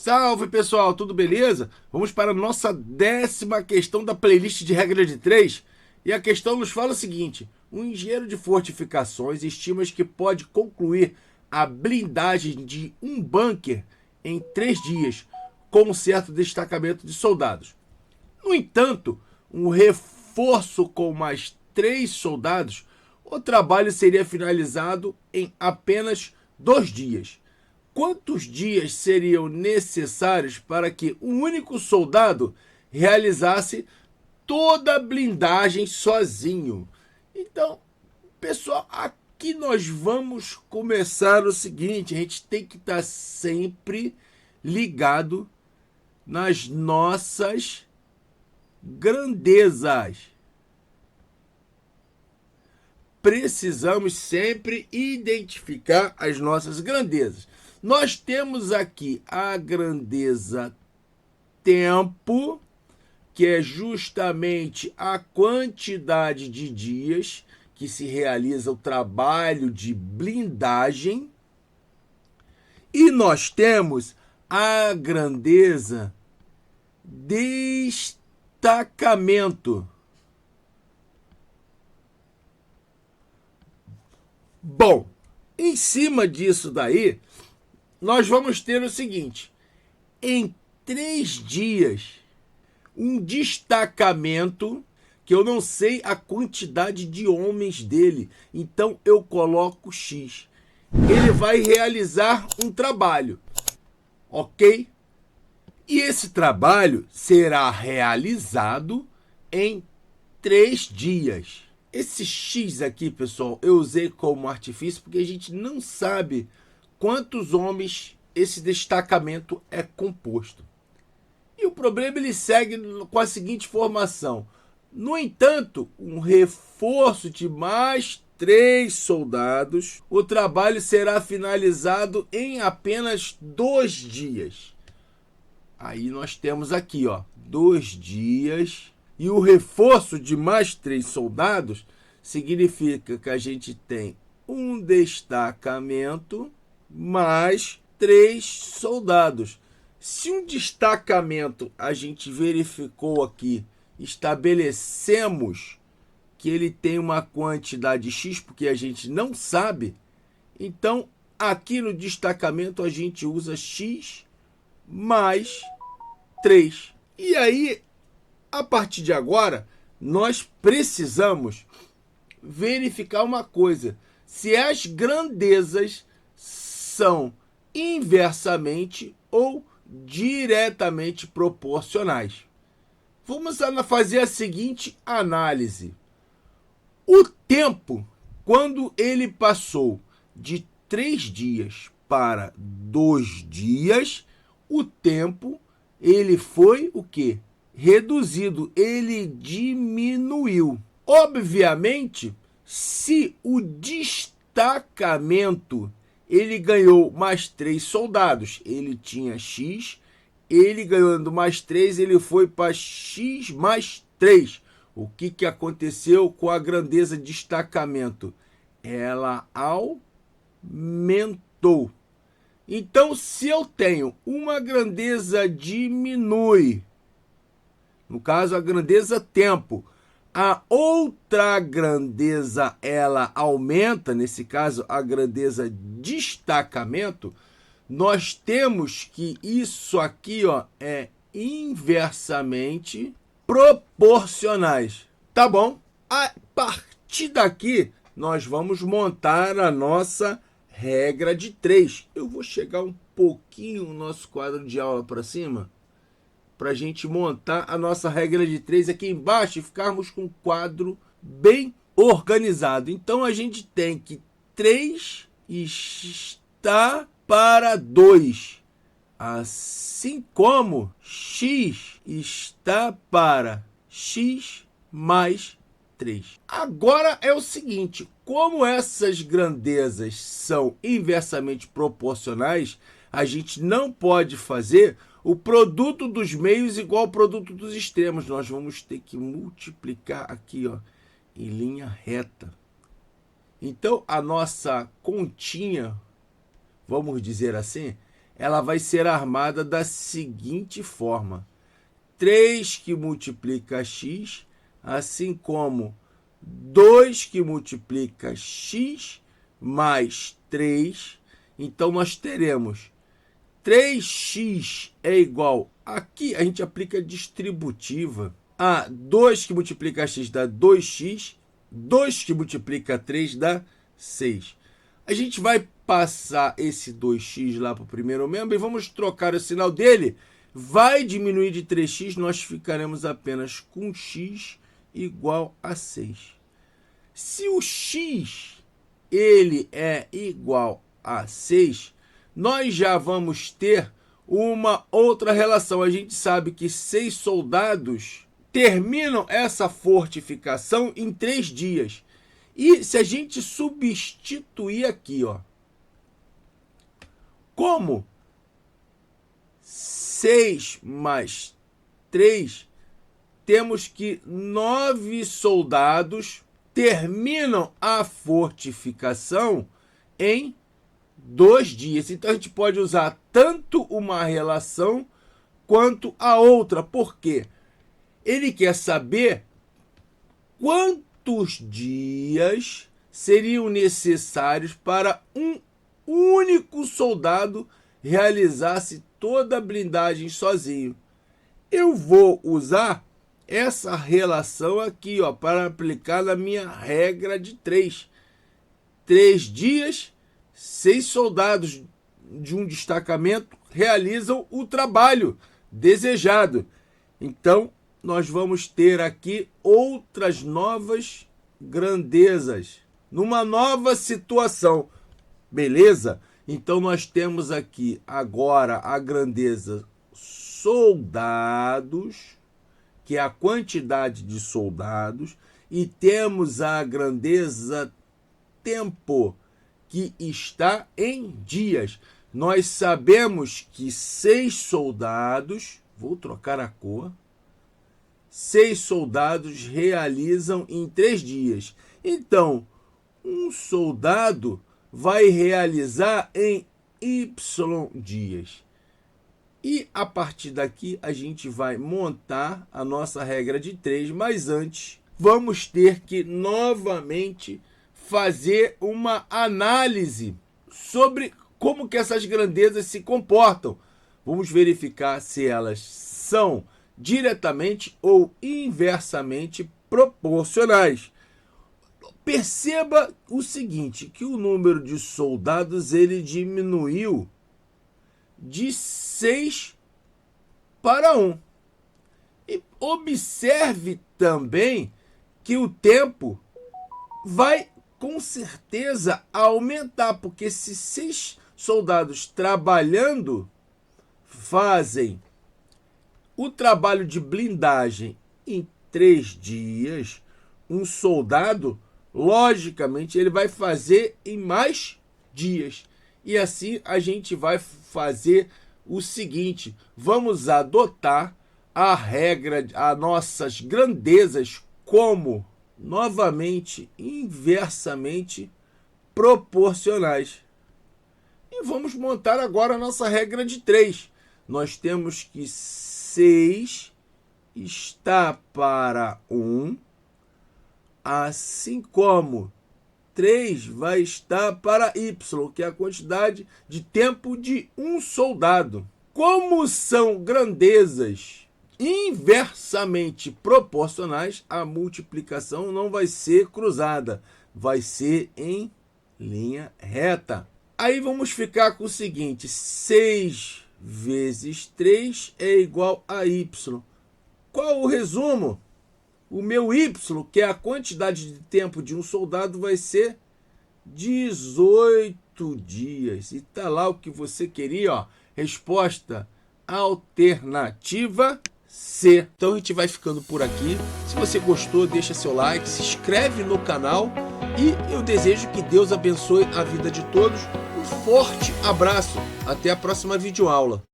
Salve pessoal, tudo beleza? Vamos para a nossa 10ª questão da playlist de regra de 3. E a questão nos fala o seguinte: um engenheiro de fortificações estima que pode concluir a blindagem de um bunker em 3 dias, com um certo destacamento de soldados. No entanto, um reforço com mais 3 soldados, o trabalho seria finalizado em apenas 2 dias. Quantos dias seriam necessários para que um único soldado realizasse toda a blindagem sozinho? Então, pessoal, aqui nós vamos começar o seguinte: a gente tem que estar sempre ligado nas nossas grandezas. Precisamos sempre identificar as nossas grandezas. Nós temos aqui a grandeza tempo, que é justamente a quantidade de dias que se realiza o trabalho de blindagem. E nós temos a grandeza destacamento. Bom, em cima disso daí, nós vamos ter o seguinte: em 3 dias, um destacamento, que eu não sei a quantidade de homens dele, então eu coloco X. Ele vai realizar um trabalho, ok? E esse trabalho será realizado em 3 dias. Esse X aqui, pessoal, eu usei como artifício porque a gente não sabe quantos homens esse destacamento é composto. E o problema ele segue com a seguinte formação: no entanto, um reforço de mais 3 soldados, o trabalho será finalizado em apenas 2 dias. Aí nós temos aqui, 2 dias. E o reforço de mais 3 soldados significa que a gente tem um destacamento mais 3 soldados. Se um destacamento a gente verificou aqui, estabelecemos que ele tem uma quantidade X, porque a gente não sabe, então aqui no destacamento a gente usa X mais 3. E aí, a partir de agora, nós precisamos verificar uma coisa: se as grandezas são inversamente ou diretamente proporcionais. Vamos fazer a seguinte análise. O tempo, quando ele passou de 3 dias para 2 dias, o tempo ele foi o quê? Reduzido, ele diminuiu. Obviamente, se o destacamento ele ganhou mais 3 soldados, ele tinha X, ele ganhando mais 3, ele foi para X mais 3. O que aconteceu com a grandeza de destacamento? Ela aumentou. Então, se eu tenho uma grandeza diminui, no caso a grandeza tempo, a outra grandeza ela aumenta, nesse caso a grandeza destacamento, nós temos que isso aqui é inversamente proporcionais. Tá bom? A partir daqui nós vamos montar a nossa regra de 3. Eu vou chegar um pouquinho o nosso quadro de aula para cima, para a gente montar a nossa regra de 3 aqui embaixo e ficarmos com o quadro bem organizado. Então a gente tem que 3 está para 2, assim como X está para X mais 3. Agora é o seguinte: como essas grandezas são inversamente proporcionais, a gente não pode fazer o produto dos meios igual ao produto dos extremos. Nós vamos ter que multiplicar aqui em linha reta. Então a nossa continha, vamos dizer assim, ela vai ser armada da seguinte forma: 3 que multiplica x, assim como 2 que multiplica x mais 3. Então, nós teremos 3x é igual, aqui a gente aplica distributiva, a 2 que multiplica x dá 2x, 2 que multiplica 3 dá 6. A gente vai passar esse 2x lá para o primeiro membro e vamos trocar o sinal dele. Vai diminuir de 3x, nós ficaremos apenas com x igual a 6. Se o x ele é igual a 6, nós já vamos ter uma outra relação. A gente sabe que 6 soldados terminam essa fortificação em 3 dias. E se a gente substituir aqui, ó, como 6 mais 3, temos que 9 soldados terminam a fortificação em 2 dias. Então, a gente pode usar tanto uma relação quanto a outra. Por quê? Ele quer saber quantos dias seriam necessários para um único soldado realizasse toda a blindagem sozinho. Eu vou usar essa relação aqui, ó, para aplicar na minha regra de 3. 3 dias, 6 soldados de um destacamento realizam o trabalho desejado. Então, nós vamos ter aqui outras novas grandezas, numa nova situação. Beleza? Então, nós temos aqui agora a grandeza soldados, que é a quantidade de soldados, e temos a grandeza tempo, que está em dias. Nós sabemos que 6 soldados, vou trocar a cor, 6 soldados realizam em 3 dias. Então, um soldado vai realizar em Y dias. E a partir daqui a gente vai montar a nossa regra de 3, mas antes vamos ter que novamente fazer uma análise sobre como que essas grandezas se comportam. Vamos verificar se elas são diretamente ou inversamente proporcionais. Perceba o seguinte, que o número de soldados ele diminuiu de 6 para 1. E observe também que o tempo vai com certeza aumentar, porque se 6 soldados trabalhando fazem o trabalho de blindagem em 3 dias, um soldado, logicamente, ele vai fazer em mais dias. E assim a gente vai fazer o seguinte: vamos adotar a regra, as nossas grandezas como, novamente, inversamente proporcionais. E vamos montar agora a nossa regra de 3. Nós temos que 6 está para 1, assim como 3 vai estar para Y, que é a quantidade de tempo de um soldado. Como são grandezas inversamente proporcionais, a multiplicação não vai ser cruzada, vai ser em linha reta. Aí vamos ficar com o seguinte: 6 vezes 3 é igual a Y. Qual o resumo? O meu Y, que é a quantidade de tempo de um soldado, vai ser 18 dias. E tá lá o que você queria, ó. Resposta alternativa C. Então a gente vai ficando por aqui. Se você gostou, deixa seu like, se inscreve no canal e eu desejo que Deus abençoe a vida de todos. Um forte abraço. Até a próxima videoaula.